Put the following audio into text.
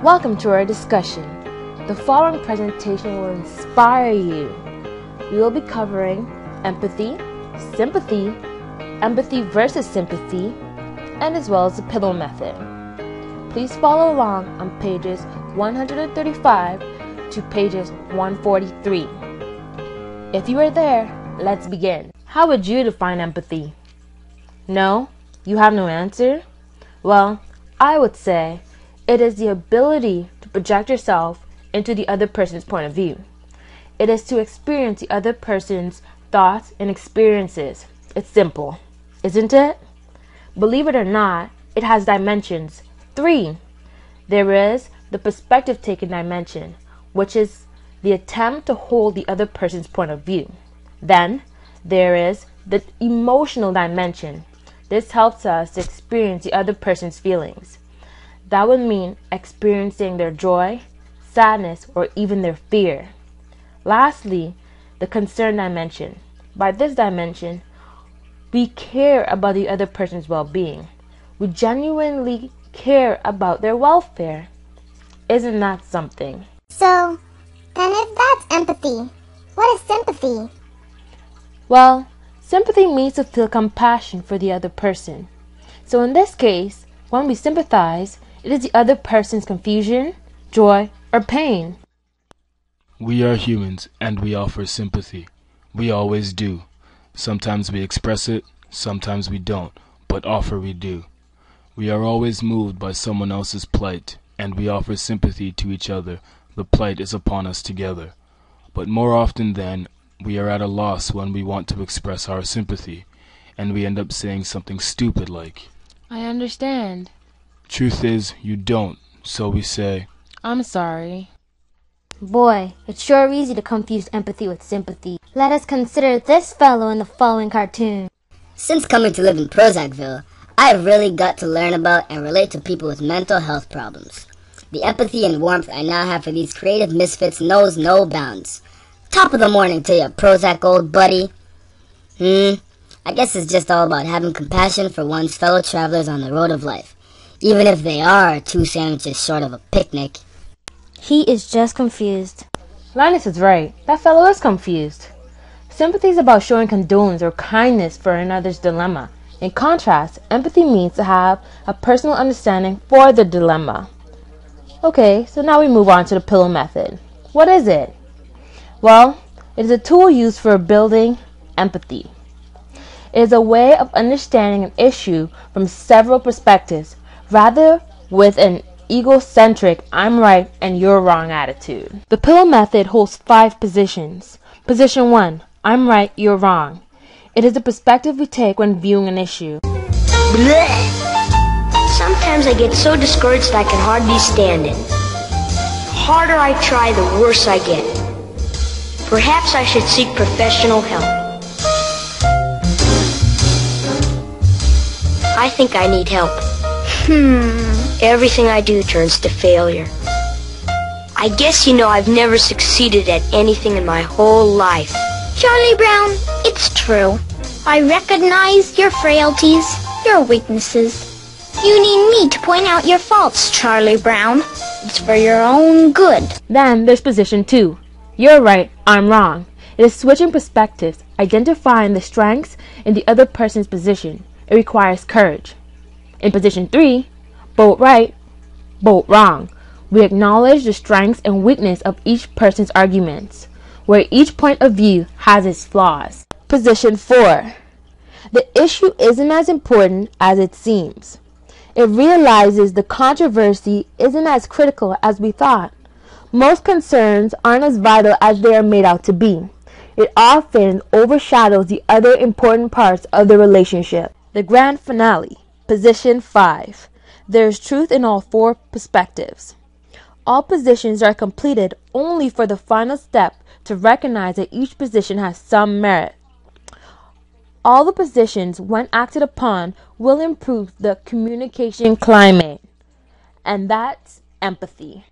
Welcome to our discussion. The following presentation will inspire you. We will be covering empathy, sympathy, empathy versus sympathy, and as well as the pillow method. Please follow along on pages 135 to pages 143. If you are there, let's begin. How would you define empathy? No? You have no answer? Well, I would say it is the ability to project yourself into the other person's point of view. It is to experience the other person's thoughts and experiences. It's simple, isn't it? Believe it or not, it has dimensions. 3. There is the perspective-taking dimension, which is the attempt to hold the other person's point of view. Then, there is the emotional dimension. This helps us to experience the other person's feelings. That would mean experiencing their joy, sadness, or even their fear. Lastly, the concern dimension. By this dimension, we care about the other person's well-being. We genuinely care about their welfare. Isn't that something? So, then if that's empathy, what is sympathy? Well, sympathy means to feel compassion for the other person. So in this case, when we sympathize, it is the other person's confusion, joy, or pain. We are humans and we offer sympathy. We always do. Sometimes we express it, sometimes we don't, but offer we do. We are always moved by someone else's plight, and we offer sympathy to each other. The plight is upon us together. But more often than we are at a loss when we want to express our sympathy, and we end up saying something stupid like, I understand. Truth is, you don't, so we say, I'm sorry. Boy, it's sure easy to confuse empathy with sympathy. Let us consider this fellow in the following cartoon. Since coming to live in Prozacville, I've really got to learn about and relate to people with mental health problems. The empathy and warmth I now have for these creative misfits knows no bounds. Top of the morning to you, Prozac old buddy. I guess it's just all about having compassion for one's fellow travelers on the road of life, even if they are 2 sandwiches short of a picnic. He is just confused. Linus is right. That fellow is confused. Sympathy is about showing condolence or kindness for another's dilemma. In contrast, empathy means to have a personal understanding for the dilemma. Okay, so now we move on to the pillow method. What is it? Well, it is a tool used for building empathy. It is a way of understanding an issue from several perspectives, rather with an egocentric I'm right and you're wrong attitude. The pillow method holds 5 positions. Position 1, I'm right, you're wrong. It is the perspective we take when viewing an issue. Blech. Sometimes I get so discouraged I can hardly stand it. The harder I try, the worse I get. Perhaps I should seek professional help. I think I need help. Everything I do turns to failure. I guess you know I've never succeeded at anything in my whole life. Charlie Brown, it's true. I recognize your frailties, your weaknesses. You need me to point out your faults, Charlie Brown. It's for your own good. Then there's position 2. You're right, I'm wrong. It is switching perspectives, identifying the strengths in the other person's position. It requires courage. In position 3, both right, both wrong. We acknowledge the strengths and weakness of each person's arguments, where each point of view has its flaws. Position 4. The issue isn't as important as it seems. It realizes the controversy isn't as critical as we thought. Most concerns aren't as vital as they are made out to be. It often overshadows the other important parts of the relationship. The grand finale. Position 5. There is truth in all 4 perspectives. All positions are completed only for the final step to recognize that each position has some merit. All the positions, when acted upon, will improve the communication climate. And that's empathy.